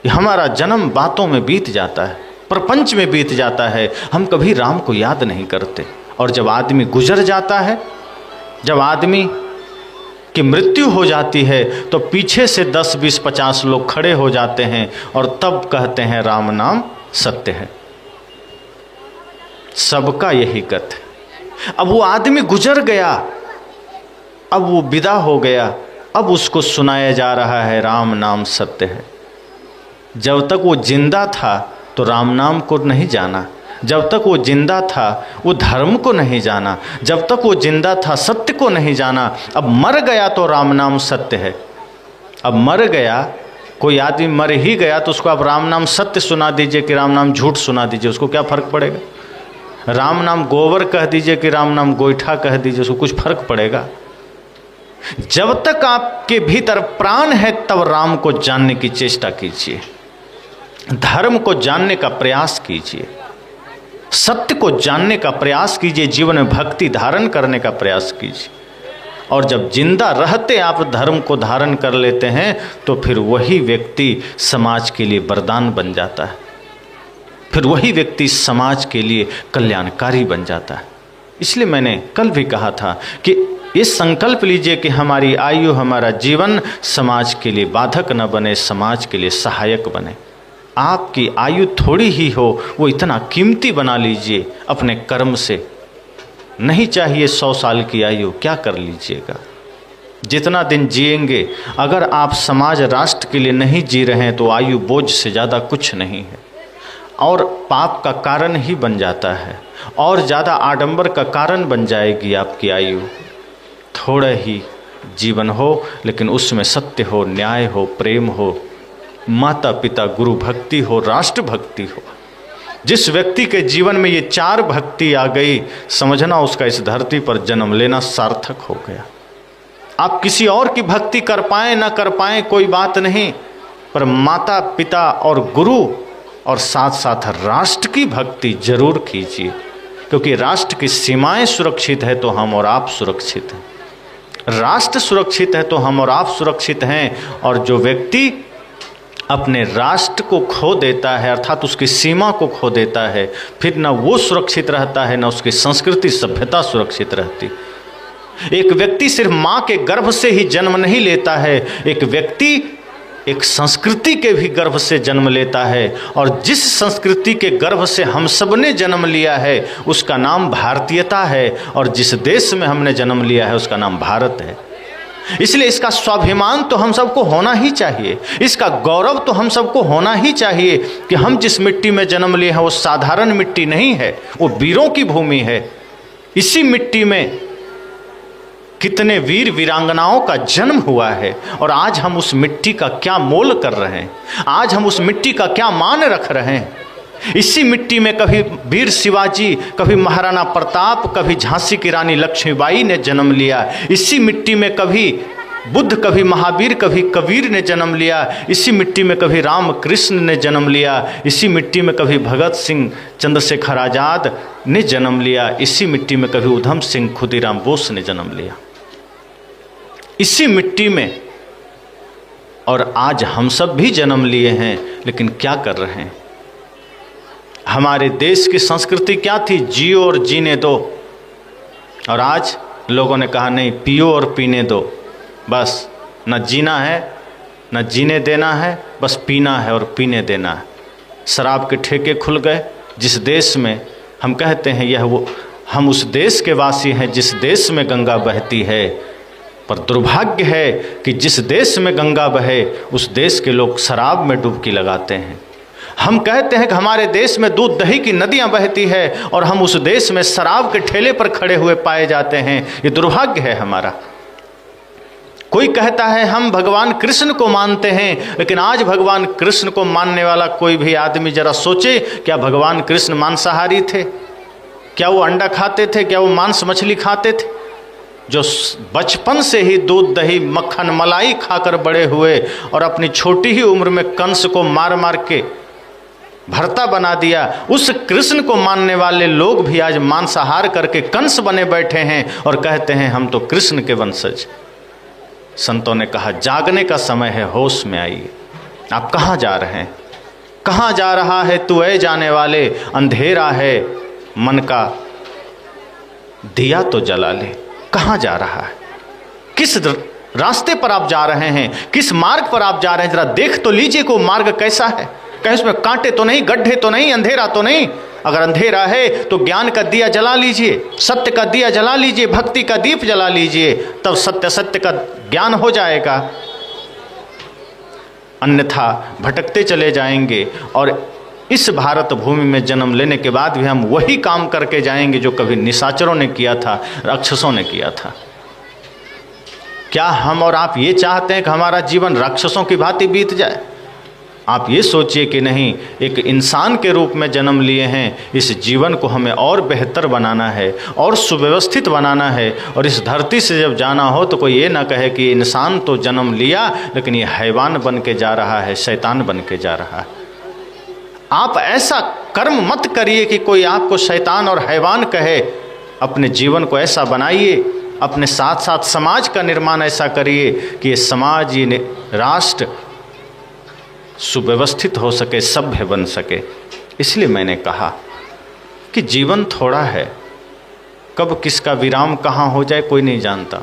हमारा जन्म बातों में बीत जाता है, प्रपंच में बीत जाता है, हम कभी राम को याद नहीं करते। और जब आदमी गुजर जाता है, जब आदमी की मृत्यु हो जाती है, तो पीछे से 10, 20, 50 लोग खड़े हो जाते हैं और तब कहते हैं राम नाम सत्य है। सबका यही गत है। अब वो आदमी गुजर गया, अब वो विदा हो गया, अब उसको सुनाया जा रहा है राम नाम सत्य है। जब तक वो जिंदा था तो राम नाम को नहीं जाना, जब तक वो जिंदा था वो धर्म को नहीं जाना, जब तक वो जिंदा था सत्य को नहीं जाना। अब मर गया तो राम नाम सत्य है। अब मर गया, कोई आदमी मर ही गया तो उसको आप राम नाम सत्य सुना दीजिए कि राम नाम झूठ सुना दीजिए, उसको क्या फर्क पड़ेगा? राम नाम गोबर कह दीजिए कि राम नाम गोईठा कह दीजिए, उसको कुछ फर्क पड़ेगा? जब तक आपके भीतर प्राण है तब राम को जानने की चेष्टा कीजिए, धर्म को जानने का प्रयास कीजिए, सत्य को जानने का प्रयास कीजिए, जीवन में भक्ति धारण करने का प्रयास कीजिए। और जब जिंदा रहते आप धर्म को धारण कर लेते हैं तो फिर वही व्यक्ति समाज के लिए वरदान बन जाता है, फिर वही व्यक्ति समाज के लिए कल्याणकारी बन जाता है। इसलिए मैंने कल भी कहा था कि ये संकल्प लीजिए कि हमारी आयु, हमारा जीवन समाज के लिए बाधक न बने, समाज के लिए सहायक बने। आपकी आयु थोड़ी ही हो, वो इतना कीमती बना लीजिए अपने कर्म से। नहीं चाहिए 100 साल की आयु, क्या कर लीजिएगा? जितना दिन जिएंगे, अगर आप समाज राष्ट्र के लिए नहीं जी रहे हैं तो आयु बोझ से ज़्यादा कुछ नहीं है, और पाप का कारण ही बन जाता है, और ज़्यादा आडंबर का कारण बन जाएगी आपकी आयु। थोड़ा ही जीवन हो लेकिन उसमें सत्य हो, न्याय हो, प्रेम हो, माता पिता गुरु भक्ति हो, राष्ट्र भक्ति हो। जिस व्यक्ति के जीवन में ये 4 भक्ति आ गई, समझना उसका इस धरती पर जन्म लेना सार्थक हो गया। आप किसी और की भक्ति कर पाएं ना कर पाएं कोई बात नहीं, पर माता पिता और गुरु और साथ साथ राष्ट्र की भक्ति जरूर कीजिए, क्योंकि राष्ट्र की सीमाएं सुरक्षित है तो हम और आप सुरक्षित हैं, राष्ट्र सुरक्षित है तो हम और आप सुरक्षित हैं। और जो व्यक्ति अपने राष्ट्र को खो देता है, अर्थात उसकी सीमा को खो देता है, फिर न वो सुरक्षित रहता है, न उसकी संस्कृति सभ्यता सुरक्षित रहती। एक व्यक्ति सिर्फ माँ के गर्भ से ही जन्म नहीं लेता है, एक व्यक्ति एक संस्कृति के भी गर्भ से जन्म लेता है, और जिस संस्कृति के गर्भ से हम सब ने जन्म लिया है उसका नाम भारतीयता है, और जिस देश में हमने जन्म लिया है उसका नाम भारत है। इसलिए इसका स्वाभिमान तो हम सबको होना ही चाहिए, इसका गौरव तो हम सबको होना ही चाहिए कि हम जिस मिट्टी में जन्म लिए हैं वो साधारण मिट्टी नहीं है, वो वीरों की भूमि है। इसी मिट्टी में कितने वीर वीरांगनाओं का जन्म हुआ है, और आज हम उस मिट्टी का क्या मोल कर रहे हैं, आज हम उस मिट्टी का क्या मान रख रहे हैं। इसी मिट्टी में कभी वीर शिवाजी, कभी महाराणा प्रताप, कभी झांसी की रानी लक्ष्मीबाई ने जन्म लिया। इसी मिट्टी में कभी बुद्ध, कभी महावीर, कभी कबीर ने जन्म लिया। इसी मिट्टी में कभी राम कृष्ण ने जन्म लिया। इसी मिट्टी में कभी भगत सिंह, चंद्रशेखर आज़ाद ने जन्म लिया। इसी मिट्टी में कभी उधम सिंह, खुदीराम बोस ने जन्म लिया। इसी मिट्टी में, और आज हम सब भी जन्म लिए हैं, लेकिन क्या कर रहे हैं? हमारे देश की संस्कृति क्या थी? जियो और जीने दो। और आज लोगों ने कहा नहीं, पियो और पीने दो। बस न जीना है न जीने देना है, बस पीना है और पीने देना है। शराब के ठेके खुल गए। जिस देश में हम कहते हैं यह वो, हम उस देश के वासी हैं जिस देश में गंगा बहती है, पर दुर्भाग्य है कि जिस देश में गंगा बहे उस देश के लोग शराब में डुबकी लगाते हैं। हम कहते हैं कि हमारे देश में दूध दही की नदियां बहती है, और हम उस देश में शराब के ठेले पर खड़े हुए पाए जाते हैं। ये दुर्भाग्य है हमारा। कोई कहता है हम भगवान कृष्ण को मानते हैं, लेकिन आज भगवान कृष्ण को मानने वाला कोई भी आदमी जरा सोचे, क्या भगवान कृष्ण मांसाहारी थे? क्या वो अंडा खाते थे? क्या वो मांस मछली खाते थे? जो बचपन से ही दूध दही मक्खन मलाई खाकर बड़े हुए और अपनी छोटी ही उम्र में कंस को मार मार के भरता बना दिया, उस कृष्ण को मानने वाले लोग भी आज मांसाहार करके कंस बने बैठे हैं और कहते हैं हम तो कृष्ण के वंशज। संतों ने कहा जागने का समय है, होश में आइए। आप कहाँ जा रहे हैं? कहाँ जा रहा है तू ऐ जाने वाले? अंधेरा है मन का दिया तो जला ले। कहाँ जा रहा है? किस रास्ते पर आप जा रहे हैं? किस मार्ग पर आप जा रहे हैं? जरा देख तो लीजिए को मार्ग कैसा है। कहीं उसमें कांटे तो नहीं, गड्ढे तो नहीं, अंधेरा तो नहीं? अगर अंधेरा है तो ज्ञान का दिया जला लीजिए, सत्य का दिया जला लीजिए, भक्ति का दीप जला लीजिए, तब सत्य सत्य का ज्ञान हो जाएगा। अन्यथा भटकते चले जाएंगे और इस भारत भूमि में जन्म लेने के बाद भी हम वही काम करके जाएंगे जो कभी निशाचरों ने किया था, राक्षसों ने किया था। क्या हम और आप ये चाहते हैं कि हमारा जीवन राक्षसों की भांति बीत जाए? आप ये सोचिए कि नहीं, एक इंसान के रूप में जन्म लिए हैं, इस जीवन को हमें और बेहतर बनाना है और सुव्यवस्थित बनाना है। और इस धरती से जब जाना हो तो कोई ये ना कहे कि इंसान तो जन्म लिया लेकिन ये हैवान बन के जा रहा है, शैतान बन के जा रहा है। आप ऐसा कर्म मत करिए कि कोई आपको शैतान और हैवान कहे। अपने जीवन को ऐसा बनाइए, अपने साथ साथ समाज का निर्माण ऐसा करिए कि ये समाज, ये राष्ट्र सुव्यवस्थित हो सके, सभ्य बन सके। इसलिए मैंने कहा कि जीवन थोड़ा है, कब किसका विराम कहाँ हो जाए कोई नहीं जानता।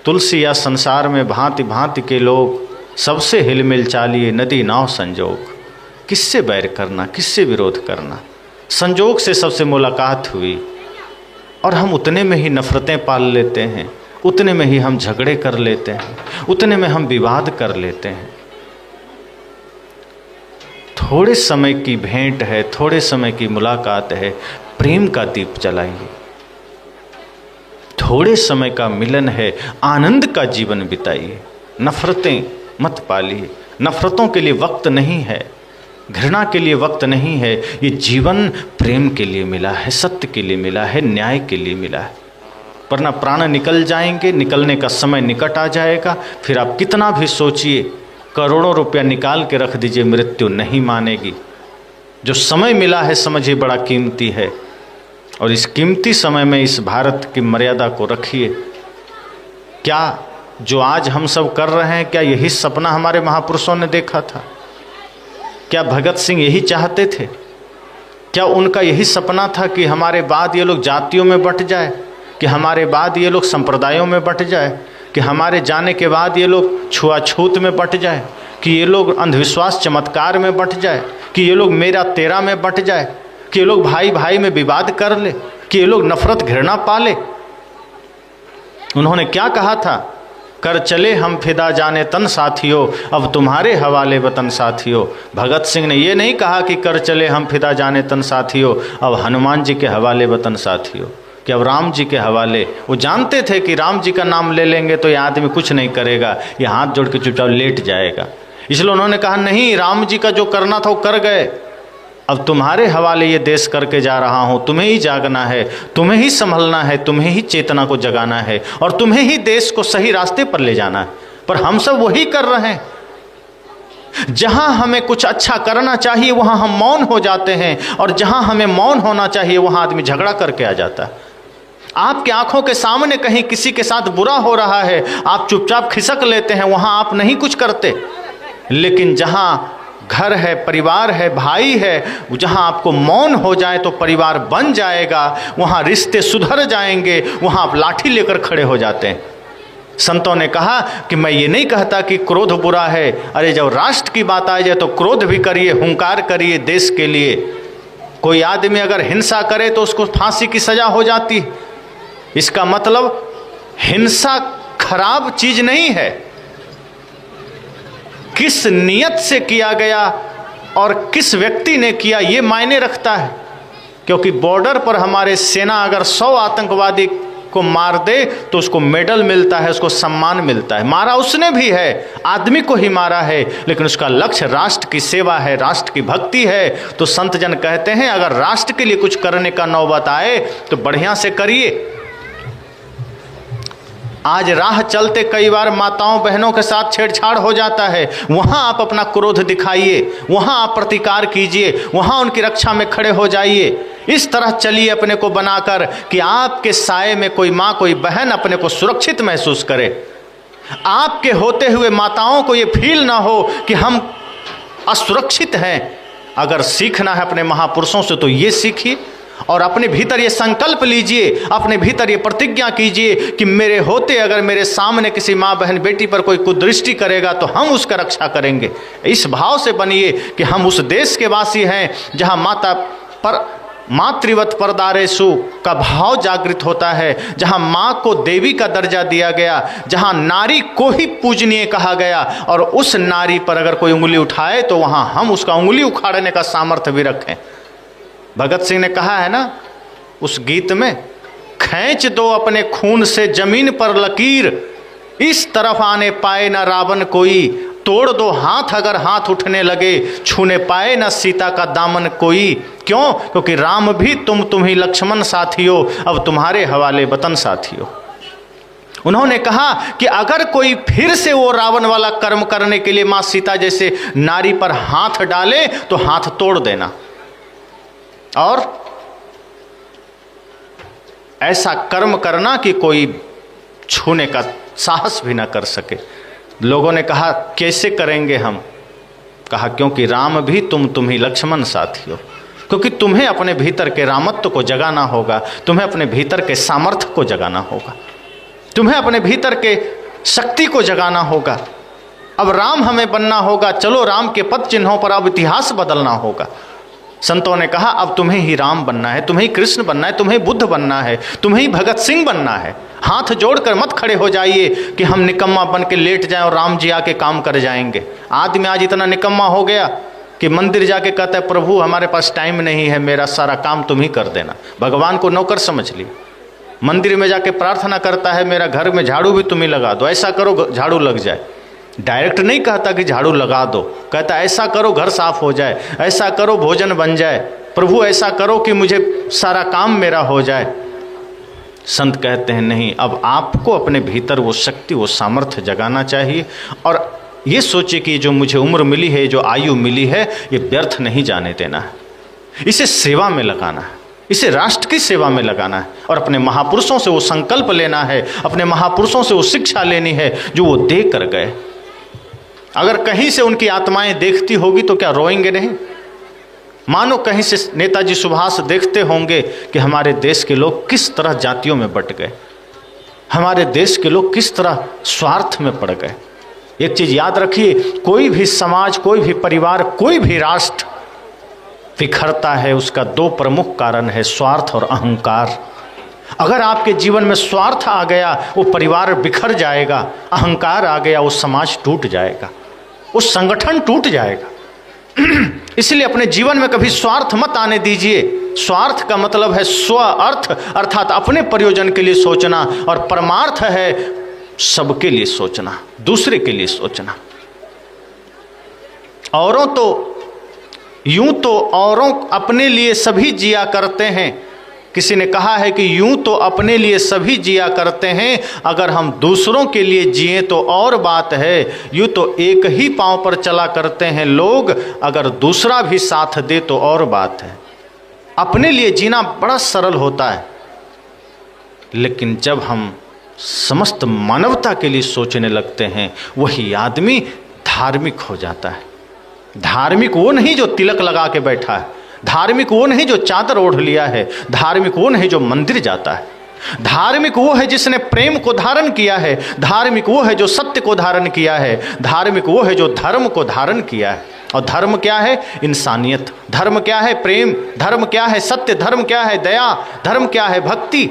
तुलसी या संसार में भांति भांति के लोग, सबसे हिलमिल चालिए नदी नाव संजोग। किससे बैर करना, किससे विरोध करना? संजोग से सबसे मुलाकात हुई और हम उतने में ही नफरतें पाल लेते हैं, उतने में ही हम झगड़े कर लेते हैं, उतने में हम विवाद कर लेते हैं। थोड़े समय की भेंट है, थोड़े समय की मुलाकात है, प्रेम का दीप जलाइए। थोड़े समय का मिलन है, आनंद का जीवन बिताइए। नफरतें मत पालिए, नफरतों के लिए वक्त नहीं है, घृणा के लिए वक्त नहीं है। ये जीवन प्रेम के लिए मिला है, सत्य के लिए मिला है, न्याय के लिए मिला है। वरना प्राण निकल जाएंगे, निकलने का समय निकट आ जाएगा। फिर आप कितना भी सोचिए, करोड़ों रुपया निकाल के रख दीजिए, मृत्यु नहीं मानेगी। जो समय मिला है समझिए बड़ा कीमती है, और इस कीमती समय में इस भारत की मर्यादा को रखिए। क्या जो आज हम सब कर रहे हैं, क्या यही सपना हमारे महापुरुषों ने देखा था? क्या भगत सिंह यही चाहते थे? क्या उनका यही सपना था कि हमारे बाद ये लोग जातियों में बंट जाए, कि हमारे बाद ये लोग संप्रदायों में बंट जाए, कि हमारे जाने के बाद ये लोग छुआछूत में बंट जाए, कि ये लोग अंधविश्वास चमत्कार में बंट जाए, कि ये लोग मेरा तेरा में बंट जाए, कि ये लोग भाई भाई में विवाद कर ले, कि ये लोग नफरत घृणा पाले? उन्होंने क्या कहा था? कर चले हम फिदा जाने तन साथियों, अब तुम्हारे हवाले वतन साथियों। भगत सिंह ने ये नहीं कहा कि कर चले हम फिदा जाने तन साथियों, अब हनुमान जी के हवाले वतन साथियों, कि अब राम जी के हवाले। वो जानते थे कि राम जी का नाम ले लेंगे तो ये आदमी कुछ नहीं करेगा, ये हाथ जोड़ के चुपचाप लेट जाएगा। इसलिए उन्होंने कहा नहीं, राम जी का जो करना था वो कर गए, अब तुम्हारे हवाले ये देश करके जा रहा हूँ। तुम्हें ही जागना है, तुम्हें ही संभलना है, तुम्हें ही चेतना को जगाना है, और तुम्हें ही देश को सही रास्ते पर ले जाना है। पर हम सब वही कर रहे हैं। जहाँ हमें कुछ अच्छा करना चाहिए वहाँ हम मौन हो जाते हैं, और जहाँ हमें मौन होना चाहिए वहाँ आदमी झगड़ा करके आ जाता है। आपके आंखों के सामने कहीं किसी के साथ बुरा हो रहा है, आप चुपचाप खिसक लेते हैं, वहाँ आप नहीं कुछ करते। लेकिन जहाँ घर है, परिवार है, भाई है, जहाँ आपको मौन हो जाए तो परिवार बन जाएगा, वहाँ रिश्ते सुधर जाएंगे, वहाँ आप लाठी लेकर खड़े हो जाते हैं। संतों ने कहा कि मैं ये नहीं कहता कि क्रोध बुरा है, अरे जब राष्ट्र की बात आ जाए तो क्रोध भी करिए, हुंकार करिए देश के लिए। कोई आदमी अगर हिंसा करे तो उसको फांसी की सजा हो जाती। इसका मतलब हिंसा खराब चीज नहीं है, किस नियत से किया गया और किस व्यक्ति ने किया ये मायने रखता है। क्योंकि बॉर्डर पर हमारे सेना अगर 100 आतंकवादी को मार दे तो उसको मेडल मिलता है, उसको सम्मान मिलता है। मारा उसने भी है, आदमी को ही मारा है, लेकिन उसका लक्ष्य राष्ट्र की सेवा है, राष्ट्र की भक्ति है। तो संत जन कहते हैं अगर राष्ट्र के लिए कुछ करने का नौबत आए तो बढ़िया से करिए। आज राह चलते कई बार माताओं बहनों के साथ छेड़छाड़ हो जाता है, वहाँ आप अपना क्रोध दिखाइए, वहाँ आप प्रतिकार कीजिए, वहाँ उनकी रक्षा में खड़े हो जाइए। इस तरह चलिए अपने को बनाकर कि आपके साए में कोई माँ कोई बहन अपने को सुरक्षित महसूस करे। आपके होते हुए माताओं को ये फील ना हो कि हम असुरक्षित हैं। अगर सीखना है अपने महापुरुषों से तो ये सीखिए और अपने भीतर ये संकल्प लीजिए, अपने भीतर ये प्रतिज्ञा कीजिए कि मेरे होते अगर मेरे सामने किसी माँ बहन बेटी पर कोई कुदृष्टि करेगा तो हम उसका रक्षा करेंगे। इस भाव से बनिए कि हम उस देश के वासी हैं जहाँ मातृवत परदारेसु का भाव जागृत होता है, जहाँ माँ को देवी का दर्जा दिया गया, जहाँ नारी को ही पूजनीय कहा गया और उस नारी पर अगर कोई उंगली उठाए तो वहाँ हम उसका उंगली उखाड़ने का सामर्थ्य भी रखें। भगत सिंह ने कहा है ना उस गीत में, खींच दो अपने खून से जमीन पर लकीर, इस तरफ आने पाए न रावण कोई, तोड़ दो हाथ अगर हाथ उठने लगे, छूने पाए न सीता का दामन कोई। क्यों? क्योंकि राम भी तुम ही लक्ष्मण साथियों, अब तुम्हारे हवाले वतन साथियों। उन्होंने कहा कि अगर कोई फिर से वो रावण वाला कर्म करने के लिए मां सीता जैसे नारी पर हाथ डाले तो हाथ तोड़ देना और ऐसा कर्म करना कि कोई छूने का साहस भी ना कर सके। लोगों ने कहा कैसे करेंगे हम? कहा क्योंकि राम भी तुम ही लक्ष्मण साथियों, क्योंकि तुम्हें अपने भीतर के रामत्व को जगाना होगा, तुम्हें अपने भीतर के सामर्थ्य को जगाना होगा, तुम्हें अपने भीतर के शक्ति को जगाना होगा। अब राम हमें बनना होगा, चलो राम के पद चिन्हों पर अब इतिहास बदलना होगा। संतों ने कहा अब तुम्हें ही राम बनना है, तुम्हें ही कृष्ण बनना है, तुम्हें बुद्ध बनना है, तुम्हें ही भगत सिंह बनना है। हाथ जोड़कर मत खड़े हो जाइए कि हम निकम्मा बन के लेट जाएं और राम जी आके काम कर जाएंगे। आदमी आज इतना निकम्मा हो गया कि मंदिर जाके कहता है प्रभु हमारे पास टाइम नहीं है, मेरा सारा काम तुम ही कर देना। भगवान को नौकर समझ लिया। मंदिर में जाके प्रार्थना करता है मेरा घर में झाड़ू भी तुम ही लगा दो, ऐसा करो झाड़ू लग जाए। डायरेक्ट नहीं कहता कि झाड़ू लगा दो, कहता ऐसा करो घर साफ हो जाए, ऐसा करो भोजन बन जाए, प्रभु ऐसा करो कि मुझे सारा काम मेरा हो जाए। संत कहते हैं नहीं, अब आपको अपने भीतर वो शक्ति वो सामर्थ्य जगाना चाहिए और ये सोचे कि जो मुझे उम्र मिली है, जो आयु मिली है, ये व्यर्थ नहीं जाने देना है, इसे सेवा में लगाना है, इसे राष्ट्र की सेवा में लगाना है और अपने महापुरुषों से वो संकल्प लेना है, अपने महापुरुषों से वो शिक्षा लेनी है जो वो दे कर गए। अगर कहीं से उनकी आत्माएं देखती होगी तो क्या रोएंगे नहीं? मानो कहीं से नेताजी सुभाष देखते होंगे कि हमारे देश के लोग किस तरह जातियों में बट गए, हमारे देश के लोग किस तरह स्वार्थ में पड़ गए। एक चीज याद रखिए, कोई भी समाज, कोई भी परिवार, कोई भी राष्ट्र बिखरता है, उसका दो प्रमुख कारण है, स्वार्थ और अहंकार। अगर आपके जीवन में स्वार्थ आ गया वो परिवार बिखर जाएगा, अहंकार आ गया वो समाज टूट जाएगा, वो संगठन टूट जाएगा। इसलिए अपने जीवन में कभी स्वार्थ मत आने दीजिए। स्वार्थ का मतलब है स्व अर्थ, अर्थात अपने प्रयोजन के लिए सोचना, और परमार्थ है सबके लिए सोचना, दूसरे के लिए सोचना। औरों तो यूं तो औरों अपने लिए सभी जिया करते हैं। किसी ने कहा है कि यूं तो अपने लिए सभी जिया करते हैं, अगर हम दूसरों के लिए जिए तो और बात है। यूं तो एक ही पांव पर चला करते हैं लोग, अगर दूसरा भी साथ दे तो और बात है। अपने लिए जीना बड़ा सरल होता है, लेकिन जब हम समस्त मानवता के लिए सोचने लगते हैं, वही आदमी धार्मिक हो जाता है। धार्मिक वो नहीं जो तिलक लगा के बैठा है, धार्मिक वो नहीं जो चादर ओढ़ लिया है, धार्मिक वो नहीं जो मंदिर जाता है। धार्मिक वो है जिसने प्रेम को धारण किया है, धार्मिक वो है जो सत्य को धारण किया है, धार्मिक वो है जो धर्म को धारण किया है। और धर्म क्या है? इंसानियत। धर्म क्या है? प्रेम। धर्म क्या है? सत्य। धर्म क्या है? दया। धर्म क्या है? भक्ति।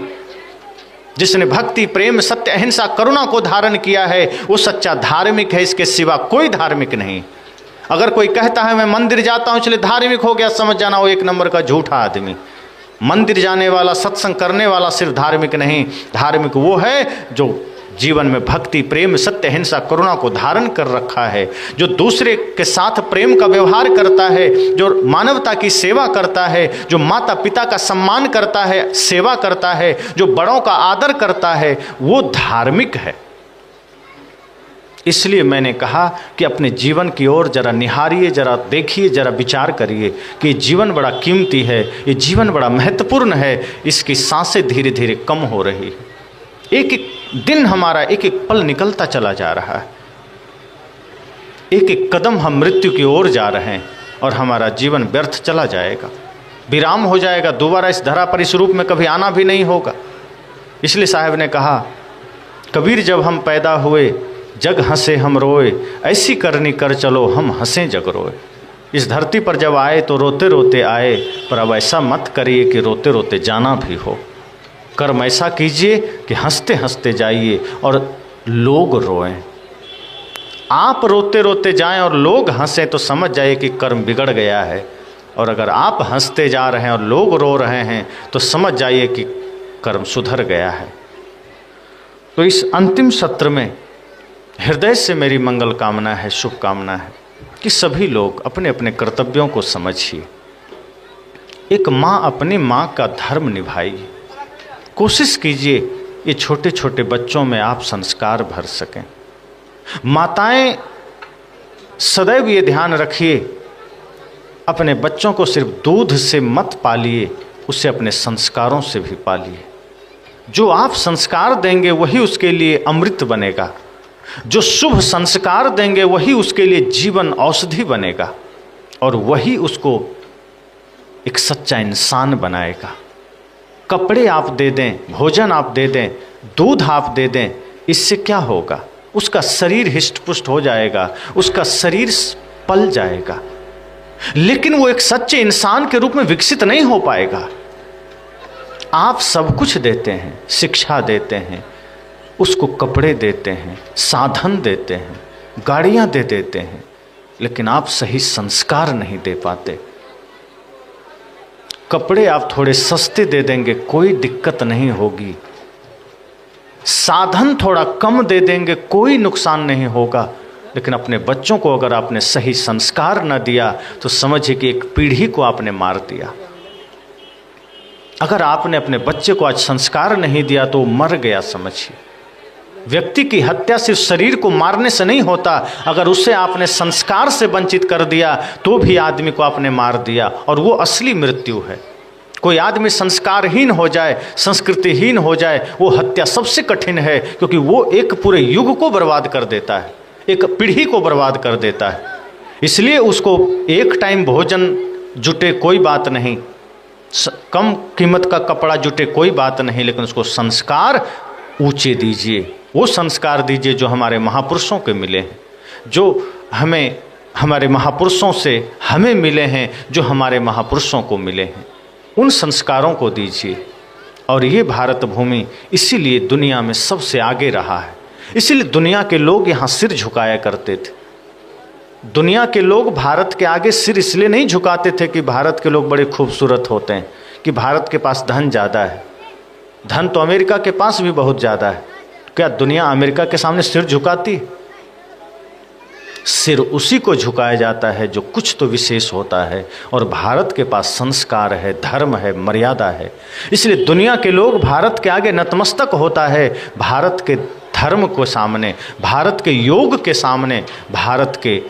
जिसने भक्ति, प्रेम, सत्य, अहिंसा, करुणा को धारण किया है वो सच्चा धार्मिक है, इसके सिवा कोई धार्मिक नहीं। अगर कोई कहता है मैं मंदिर जाता हूं इसलिए धार्मिक हो गया, समझ जाना वो एक नंबर का झूठा आदमी। मंदिर जाने वाला, सत्संग करने वाला सिर्फ धार्मिक नहीं, धार्मिक वो है जो जीवन में भक्ति, प्रेम, सत्य, अहिंसा, करुणा को धारण कर रखा है, जो दूसरे के साथ प्रेम का व्यवहार करता है, जो मानवता की सेवा करता है, जो माता पिता का सम्मान करता है, सेवा करता है, जो बड़ों का आदर करता है, वो धार्मिक है। इसलिए मैंने कहा कि अपने जीवन की ओर जरा निहारिए, जरा देखिए, जरा विचार करिए कि जीवन बड़ा कीमती है, ये जीवन बड़ा महत्वपूर्ण है, इसकी सांसें धीरे धीरे कम हो रही है। एक एक दिन हमारा, एक एक पल निकलता चला जा रहा है, एक एक कदम हम मृत्यु की ओर जा रहे हैं और हमारा जीवन व्यर्थ चला जाएगा, विराम हो जाएगा, दोबारा इस धरा पर इस रूप में कभी आना भी नहीं होगा। इसलिए साहब ने कहा, कबीर जब हम पैदा हुए जग हंसे हम रोए, ऐसी करनी कर चलो हम हंसे जग रोए। इस धरती पर जब आए तो रोते रोते आए, पर अब ऐसा मत करिए कि रोते रोते जाना भी हो। कर्म ऐसा कीजिए कि हंसते हंसते जाइए और लोग रोएं। आप रोते रोते जाएं और लोग हंसें तो समझ जाइए कि कर्म बिगड़ गया है, और अगर आप हंसते जा रहे हैं और लोग रो रहे हैं तो समझ जाइए कि कर्म सुधर गया है। तो इस अंतिम सत्र में हृदय से मेरी मंगल कामना है, शुभकामना है कि सभी लोग अपने अपने कर्तव्यों को समझिए। एक माँ अपनी माँ का धर्म निभाइए। कोशिश कीजिए ये छोटे छोटे बच्चों में आप संस्कार भर सकें। माताएं सदैव ये ध्यान रखिए, अपने बच्चों को सिर्फ दूध से मत पालिए, उसे अपने संस्कारों से भी पालिए। जो आप संस्कार देंगे वही उसके लिए अमृत बनेगा, जो शुभ संस्कार देंगे वही उसके लिए जीवन औषधि बनेगा, और वही उसको एक सच्चा इंसान बनाएगा। कपड़े आप दे दें, भोजन आप दे दें, दूध आप दे दें, इससे क्या होगा? उसका शरीर हिष्ट पुष्ट हो जाएगा, उसका शरीर पल जाएगा, लेकिन वो एक सच्चे इंसान के रूप में विकसित नहीं हो पाएगा। आप सब कुछ देते हैं, शिक्षा देते हैं, उसको कपड़े देते हैं, साधन देते हैं, गाड़ियां दे देते हैं, लेकिन आप सही संस्कार नहीं दे पाते। कपड़े आप थोड़े सस्ते दे देंगे, कोई दिक्कत नहीं होगी। साधन थोड़ा कम दे देंगे, कोई नुकसान नहीं होगा, लेकिन अपने बच्चों को अगर आपने सही संस्कार न दिया तो समझिए कि एक पीढ़ी को आपने मार दिया। अगर आपने अपने बच्चे को आज संस्कार नहीं दिया तो मर गया समझिए। व्यक्ति की हत्या सिर्फ शरीर को मारने से नहीं होता, अगर उसे आपने संस्कार से वंचित कर दिया तो भी आदमी को आपने मार दिया, और वो असली मृत्यु है। कोई आदमी संस्कारहीन हो जाए, संस्कृतिहीन हो जाए, वो हत्या सबसे कठिन है, क्योंकि वो एक पूरे युग को बर्बाद कर देता है, एक पीढ़ी को बर्बाद कर देता है। इसलिए उसको एक टाइम भोजन जुटे कोई बात नहीं, कम कीमत का कपड़ा जुटे कोई बात नहीं, लेकिन उसको संस्कार ऊंचे दीजिए। वो संस्कार दीजिए जो हमारे महापुरुषों के मिले हैं, जो हमें हमारे महापुरुषों से हमें मिले हैं, जो हमारे महापुरुषों को मिले हैं, उन संस्कारों को दीजिए। और ये भारत भूमि इसीलिए दुनिया में सबसे आगे रहा है, इसीलिए दुनिया के लोग यहाँ सिर झुकाया करते थे। दुनिया के लोग भारत के आगे सिर इसलिए नहीं झुकाते थे कि भारत के लोग बड़े खूबसूरत होते हैं, कि भारत के पास धन ज़्यादा है। धन तो अमेरिका के पास भी बहुत ज़्यादा है। क्या दुनिया अमेरिका के सामने सिर झुकाती? सिर उसी को झुकाया जाता है जो कुछ तो विशेष होता है, और भारत के पास संस्कार है, धर्म है, मर्यादा है। इसलिए दुनिया के लोग भारत के आगे नतमस्तक होता है, भारत के धर्म को सामने, भारत के योग के सामने, भारत के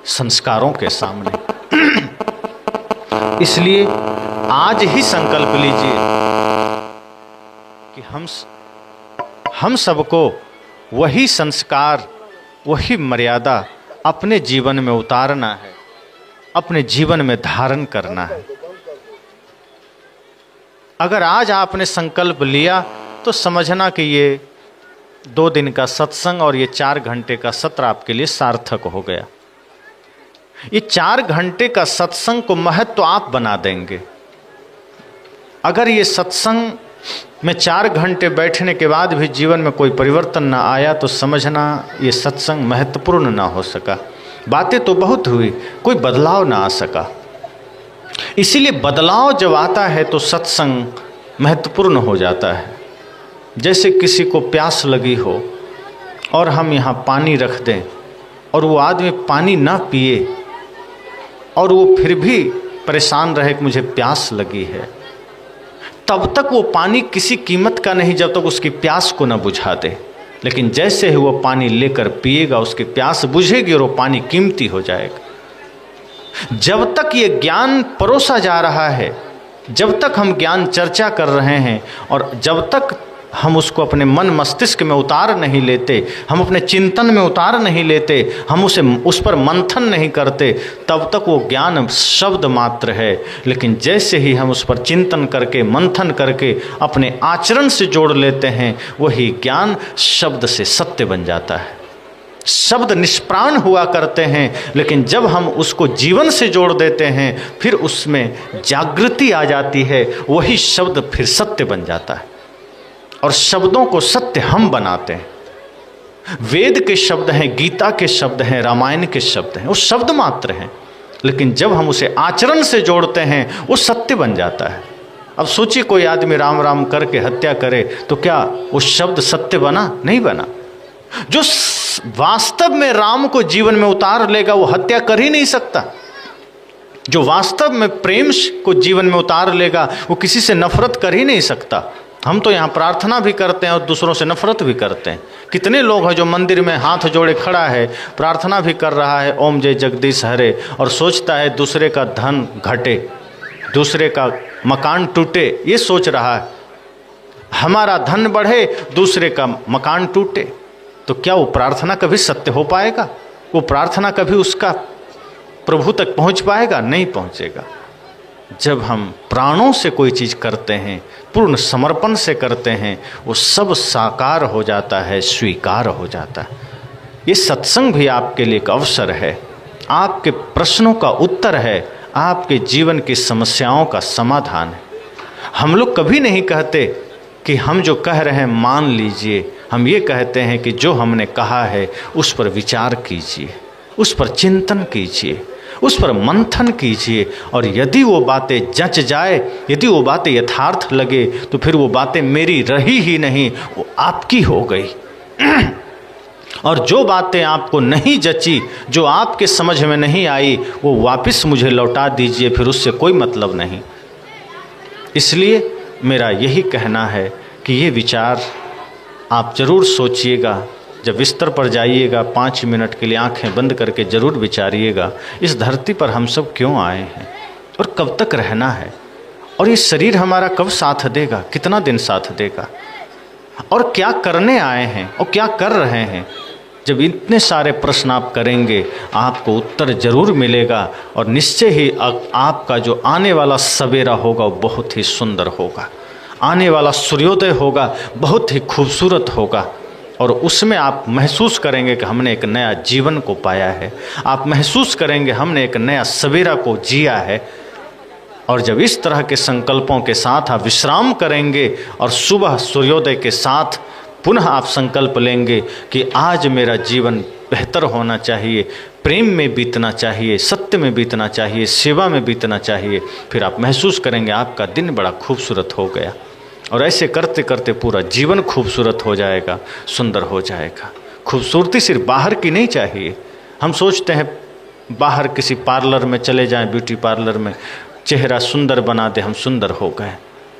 संस्कारों के सामने। इसलिए आज ही संकल्प लीजिए कि हम सबको वही संस्कार, वही मर्यादा अपने जीवन में उतारना है, अपने जीवन में धारण करना है। अगर आज आपने संकल्प लिया तो समझना कि ये 2 दिन का सत्संग और ये 4 घंटे का सत्र आपके लिए सार्थक हो गया। ये 4 घंटे का सत्संग को महत्व तो आप बना देंगे। अगर ये सत्संग में 4 घंटे बैठने के बाद भी जीवन में कोई परिवर्तन ना आया तो समझना ये सत्संग महत्वपूर्ण ना हो सका। बातें तो बहुत हुई, कोई बदलाव ना आ सका। इसीलिए बदलाव जब आता है तो सत्संग महत्वपूर्ण हो जाता है। जैसे किसी को प्यास लगी हो और हम यहाँ पानी रख दें और वो आदमी पानी ना पिए और वो फिर भी परेशान रहे कि मुझे प्यास लगी है, तब तक वो पानी किसी कीमत का नहीं जब तक उसकी प्यास को न बुझा दे। लेकिन जैसे ही वो पानी लेकर पिएगा उसकी प्यास बुझेगी और वो पानी कीमती हो जाएगा। जब तक ये ज्ञान परोसा जा रहा है, जब तक हम ज्ञान चर्चा कर रहे हैं और जब तक हम उसको अपने मन मस्तिष्क में उतार नहीं लेते, हम अपने चिंतन में उतार नहीं लेते, हम उस पर मंथन नहीं करते, तब तक वो ज्ञान शब्द मात्र है। लेकिन जैसे ही हम उस पर चिंतन करके मंथन करके अपने आचरण से जोड़ लेते हैं, वही ज्ञान शब्द से सत्य बन जाता है। शब्द निष्प्राण हुआ करते हैं, लेकिन जब हम उसको जीवन से जोड़ देते हैं, फिर उसमें जागृति आ जाती है, वही शब्द फिर सत्य बन जाता है। और शब्दों को सत्य हम बनाते हैं। वेद के शब्द हैं, गीता के शब्द हैं, रामायण के शब्द हैं, वो शब्द मात्र हैं, लेकिन जब हम उसे आचरण से जोड़ते हैं वो सत्य बन जाता है। अब सोचिए, कोई आदमी राम राम करके हत्या करे तो क्या वो शब्द सत्य बना? नहीं बना। जो वास्तव में राम को जीवन में उतार लेगा वो हत्या कर ही नहीं सकता। जो वास्तव में प्रेम को जीवन में उतार लेगा वो किसी से नफरत कर ही नहीं सकता। हम तो यहाँ प्रार्थना भी करते हैं और दूसरों से नफरत भी करते हैं। कितने लोग हैं जो मंदिर में हाथ जोड़े खड़ा है, प्रार्थना भी कर रहा है ओम जय जगदीश हरे, और सोचता है दूसरे का धन घटे, दूसरे का मकान टूटे, ये सोच रहा है हमारा धन बढ़े, दूसरे का मकान टूटे। तो क्या वो प्रार्थना कभी सत्य हो पाएगा? वो प्रार्थना कभी उसका प्रभु तक पहुंच पाएगा? नहीं पहुंचेगा। जब हम प्राणों से कोई चीज़ करते हैं, पूर्ण समर्पण से करते हैं, वो सब साकार हो जाता है, स्वीकार हो जाता है। ये सत्संग भी आपके लिए एक अवसर है, आपके प्रश्नों का उत्तर है, आपके जीवन की समस्याओं का समाधान है। हम लोग कभी नहीं कहते कि हम जो कह रहे हैं मान लीजिए, हम ये कहते हैं कि जो हमने कहा है उस पर विचार कीजिए, उस पर चिंतन कीजिए, उस पर मंथन कीजिए, और यदि वो बातें जच जाए, यदि वो बातें यथार्थ लगे, तो फिर वो बातें मेरी रही ही नहीं, वो आपकी हो गई। और जो बातें आपको नहीं जची, जो आपके समझ में नहीं आई, वो वापस मुझे लौटा दीजिए, फिर उससे कोई मतलब नहीं। इसलिए मेरा यही कहना है कि ये विचार आप ज़रूर सोचिएगा। जब बिस्तर पर जाइएगा 5 मिनट के लिए आंखें बंद करके ज़रूर विचारिएगा, इस धरती पर हम सब क्यों आए हैं और कब तक रहना है, और ये शरीर हमारा कब साथ देगा, कितना दिन साथ देगा, और क्या करने आए हैं और क्या कर रहे हैं। जब इतने सारे प्रश्न आप करेंगे, आपको उत्तर ज़रूर मिलेगा, और निश्चय ही आपका जो आने वाला सवेरा होगा वो बहुत ही सुंदर होगा। आने वाला सूर्योदय होगा बहुत ही खूबसूरत होगा, और उसमें आप महसूस करेंगे कि हमने एक नया जीवन को पाया है। आप महसूस करेंगे हमने एक नया सवेरा को जिया है। और जब इस तरह के संकल्पों के साथ आप विश्राम करेंगे और सुबह सूर्योदय के साथ पुनः आप संकल्प लेंगे कि आज मेरा जीवन बेहतर होना चाहिए, प्रेम में बीतना चाहिए, सत्य में बीतना चाहिए, सेवा में बीतना चाहिए, फिर आप महसूस करेंगे आपका दिन बड़ा खूबसूरत हो गया। और ऐसे करते करते पूरा जीवन खूबसूरत हो जाएगा, सुंदर हो जाएगा। खूबसूरती सिर्फ बाहर की नहीं चाहिए। हम सोचते हैं बाहर किसी पार्लर में चले जाएं, ब्यूटी पार्लर में, चेहरा सुंदर बना दे, हम सुंदर हो गए।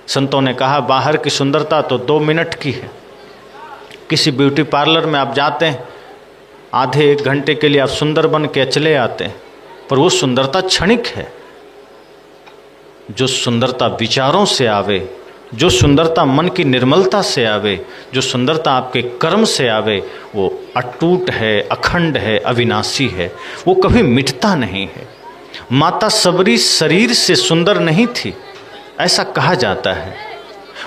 संतों ने कहा बाहर की सुंदरता तो 2 मिनट की है। किसी ब्यूटी पार्लर में आप जाते हैं, आधे 1 घंटे के लिए आप सुंदर बन के चले आते हैं, पर वो सुंदरता क्षणिक है। जो सुंदरता विचारों से आवे, जो सुंदरता मन की निर्मलता से आवे, जो सुंदरता आपके कर्म से आवे, वो अटूट है, अखंड है, अविनाशी है, वो कभी मिटता नहीं है। माता सबरी शरीर से सुंदर नहीं थी, ऐसा कहा जाता है।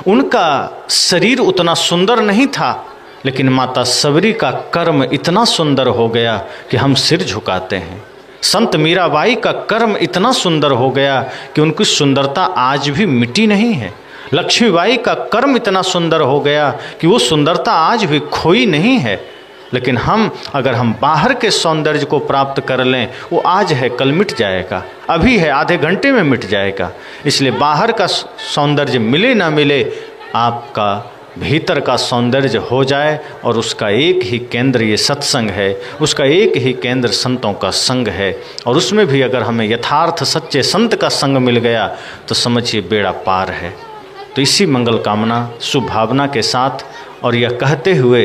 उनका शरीर उतना सुंदर नहीं था, लेकिन माता सबरी का कर्म इतना सुंदर हो गया कि हम सिर झुकाते हैं। संत मीराबाई का कर्म इतना सुंदर हो गया कि उनकी सुंदरता आज भी मिटी नहीं है। लक्ष्मीबाई का कर्म इतना सुंदर हो गया कि वो सुंदरता आज भी खोई नहीं है। लेकिन अगर हम बाहर के सौंदर्य को प्राप्त कर लें, वो आज है कल मिट जाएगा, अभी है आधे घंटे में मिट जाएगा। इसलिए बाहर का सौंदर्य मिले ना मिले, आपका भीतर का सौंदर्य हो जाए, और उसका एक ही केंद्र ये सत्संग है, उसका एक ही केंद्र संतों का संग है। और उसमें भी अगर हमें यथार्थ सच्चे संत का संग मिल गया तो समझिए बेड़ा पार है। तो इसी मंगल कामना शुभ भावना के साथ और यह कहते हुए,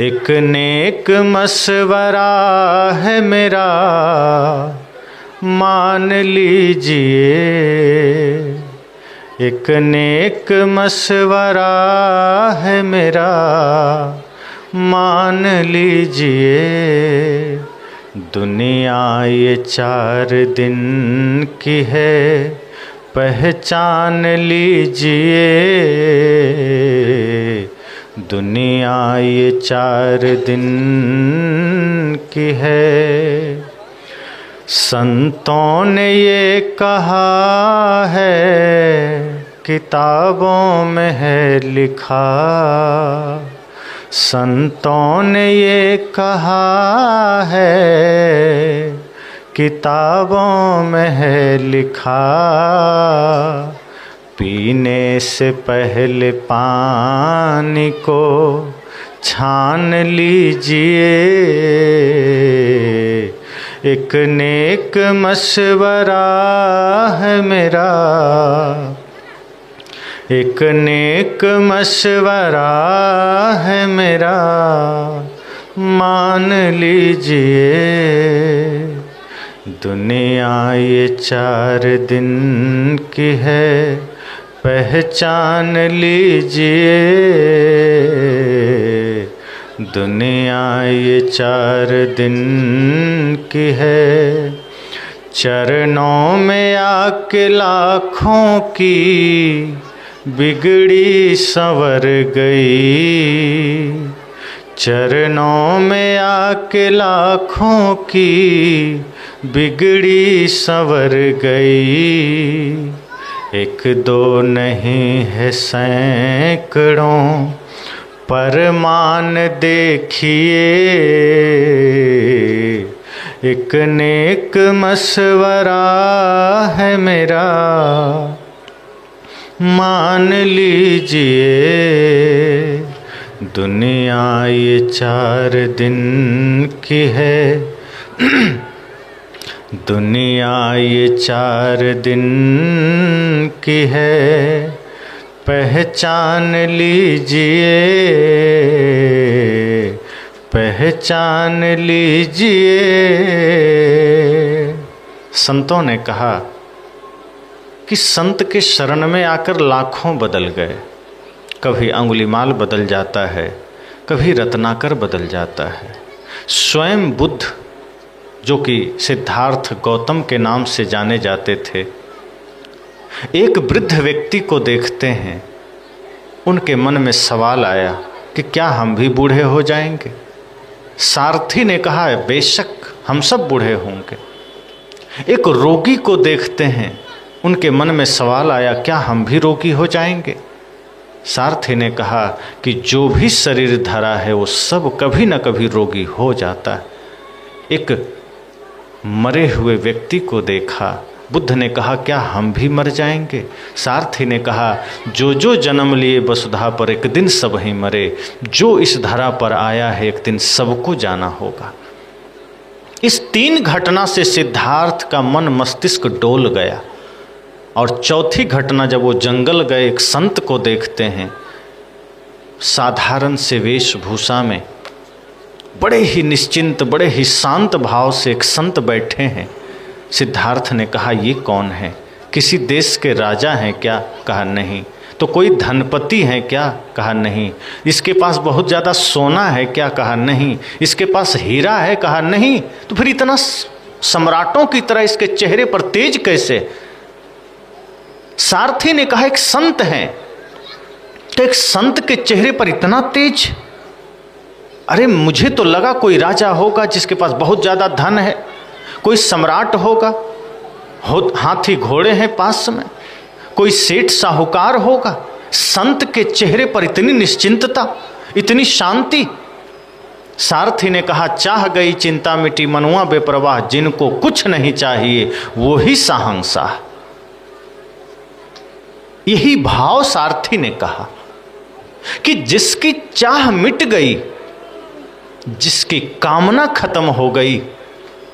एक नेक मशवरा है मेरा, मान लीजिए, एक नेक मशवरा है मेरा, मान लीजिए। दुनिया ये 4 दिन की है, पहचान लीजिए। दुनिया ये 4 दिन की है। संतों ने ये कहा है, किताबों में है लिखा। संतों ने ये कहा है, किताबों में है लिखा। पीने से पहले पानी को छान लीजिए। एक नेक मशवरा है मेरा, एक नेक मशवरा है मेरा, मान लीजिए। दुनिया ये 4 दिन की है, पहचान लीजिए। दुनिया ये 4 दिन की है। चरणों में आके लाखों की बिगड़ी संवर गई। चरणों में आके लाखों की बिगड़ी संवर गई। 1 2 नहीं है सैकड़ों, परमान देखिए। एक नेक मशवरा है मेरा, मान लीजिए। दुनिया ये 4 दिन की है। दुनिया ये 4 दिन की है, पहचान लीजिए। पहचान लीजिए। संतों ने कहा कि संत के शरण में आकर लाखों बदल गए। कभी अंगुलीमाल बदल जाता है, कभी रत्नाकर बदल जाता है। स्वयं बुद्ध, जो कि सिद्धार्थ गौतम के नाम से जाने जाते थे, एक वृद्ध व्यक्ति को देखते हैं। उनके मन में सवाल आया कि क्या हम भी बूढ़े हो जाएंगे? सारथी ने कहा, बेशक हम सब बूढ़े होंगे। एक रोगी को देखते हैं। उनके मन में सवाल आया, क्या हम भी रोगी हो जाएंगे? सारथी ने कहा कि जो भी शरीर धरा है वो सब कभी न कभी रोगी हो जाता है। एक मरे हुए व्यक्ति को देखा। बुद्ध ने कहा, क्या हम भी मर जाएंगे? सारथी ने कहा, जो जो जन्म लिए वसुधा पर, एक दिन सब ही मरे। जो इस धरा पर आया है, एक दिन सबको जाना होगा। इस 3 घटना से सिद्धार्थ का मन मस्तिष्क डोल गया। और चौथी घटना, जब वो जंगल गए, एक संत को देखते हैं। साधारण से वेशभूषा में, बड़े ही निश्चिंत, बड़े ही शांत भाव से एक संत बैठे हैं। सिद्धार्थ ने कहा, ये कौन है? किसी देश के राजा हैं क्या? कहा नहीं। तो कोई धनपति हैं क्या? कहा नहीं। इसके पास बहुत ज़्यादा सोना है क्या? कहा नहीं। इसके पास हीरा है? कहा नहीं। तो फिर इतना सम्राटों की तरह इसके चेहरे पर तेज कैसे? सारथी ने कहा, एक संत है, तो एक संत के चेहरे पर इतना तेज? अरे मुझे तो लगा कोई राजा होगा जिसके पास बहुत ज़्यादा धन है, कोई सम्राट होगा, हाथी घोड़े हैं पास में, कोई सेठ साहूकार होगा। संत के चेहरे पर इतनी निश्चिंतता, इतनी शांति। सारथी ने कहा, चाह गई चिंता मिटी, मनुआ बेपरवाह, जिनको कुछ नहीं चाहिए वो ही साहंशाह। यही भाव सारथी ने कहा कि जिसकी चाह मिट गई, जिसकी कामना खत्म हो गई,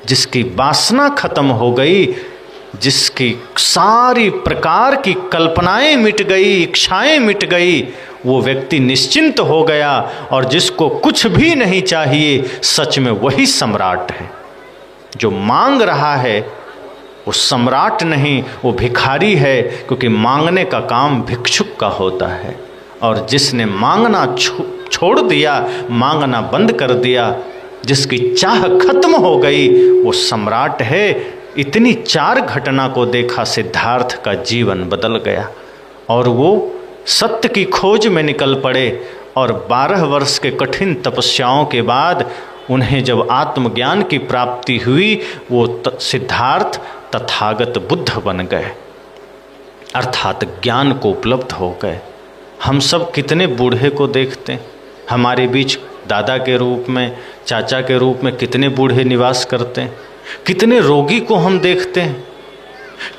जिसकी वासना खत्म हो गई, जिसकी सारी प्रकार की कल्पनाएं मिट गई, इच्छाएं मिट गई, वो व्यक्ति निश्चिंत हो गया। और जिसको कुछ भी नहीं चाहिए, सच में वही सम्राट है। जो मांग रहा है वो सम्राट नहीं, वो भिखारी है, क्योंकि मांगने का काम भिक्षुक का होता है। और जिसने मांगना छोड़ दिया, मांगना बंद कर दिया, जिसकी चाह खत्म हो गई, वो सम्राट है। इतनी 4 घटना को देखा सिद्धार्थ का जीवन बदल गया और वो सत्य की खोज में निकल पड़े। और 12 वर्ष के कठिन तपस्याओं के बाद उन्हें जब आत्मज्ञान की प्राप्ति हुई, वो सिद्धार्थ तथागत बुद्ध बन गए, अर्थात ज्ञान को उपलब्ध हो गए। हम सब कितने बूढ़े को देखते हैं हमारे बीच, दादा के रूप में, चाचा के रूप में कितने बूढ़े निवास करते हैं। कितने रोगी को हम देखते हैं,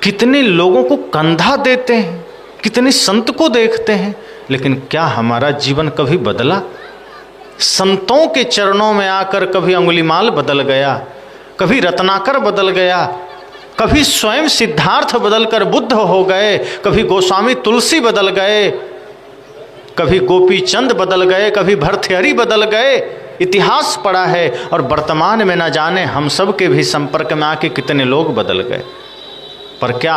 कितने लोगों को कंधा देते हैं, कितने संत को देखते हैं, लेकिन क्या हमारा जीवन कभी बदला? संतों के चरणों में आकर कभी अंगुलीमाल बदल गया, कभी रत्नाकर बदल गया, कभी स्वयं सिद्धार्थ बदलकर बुद्ध हो गए, कभी गोस्वामी तुलसी बदल गए, कभी गोपी चंद बदल गए, कभी भर्तृहरि बदल गए। इतिहास पड़ा है और वर्तमान में न जाने हम सब के भी संपर्क में आके कितने लोग बदल गए। पर क्या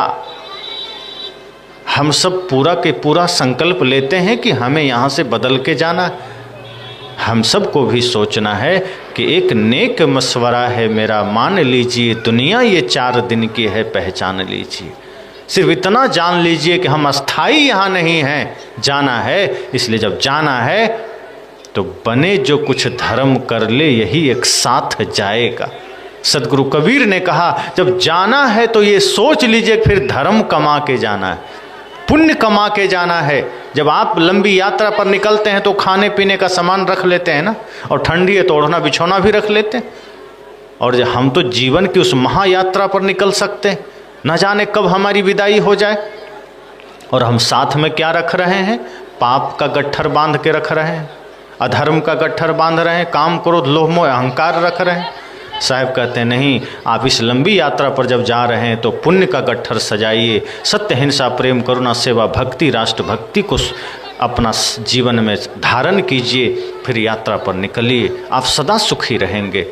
हम सब पूरा के पूरा संकल्प लेते हैं कि हमें यहाँ से बदल के जाना? हम सबको भी सोचना है कि एक नेक मशवरा है मेरा, मान लीजिए दुनिया ये 4 दिन की है, पहचान लीजिए। सिर्फ इतना जान लीजिए कि हम अस्थाई यहाँ नहीं हैं, जाना है। इसलिए जब जाना है तो बने जो कुछ धर्म कर ले, यही एक साथ जाएगा। सदगुरु कबीर ने कहा जब जाना है तो ये सोच लीजिए फिर धर्म कमा के जाना है, पुण्य कमा के जाना है। जब आप लंबी यात्रा पर निकलते हैं तो खाने पीने का सामान रख लेते हैं ना, और ठंडी है तो ओढ़ना बिछौना भी रख लेते हैं। और जब हम तो जीवन की उस महायात्रा पर निकल सकते हैं, न जाने कब हमारी विदाई हो जाए, और हम साथ में क्या रख रहे हैं? पाप का गट्ठर बांध के रख रहे हैं, अधर्म का गट्ठर बांध रहे हैं, काम क्रोध लोभ मोह अहंकार रख रहे हैं। साहब कहते हैं नहीं, आप इस लंबी यात्रा पर जब जा रहे हैं तो पुण्य का गट्ठर सजाइए, सत्य हिंसा प्रेम करुणा सेवा भक्ति राष्ट्र भक्ति को अपना जीवन में धारण कीजिए, फिर यात्रा पर निकलिए, आप सदा सुखी रहेंगे।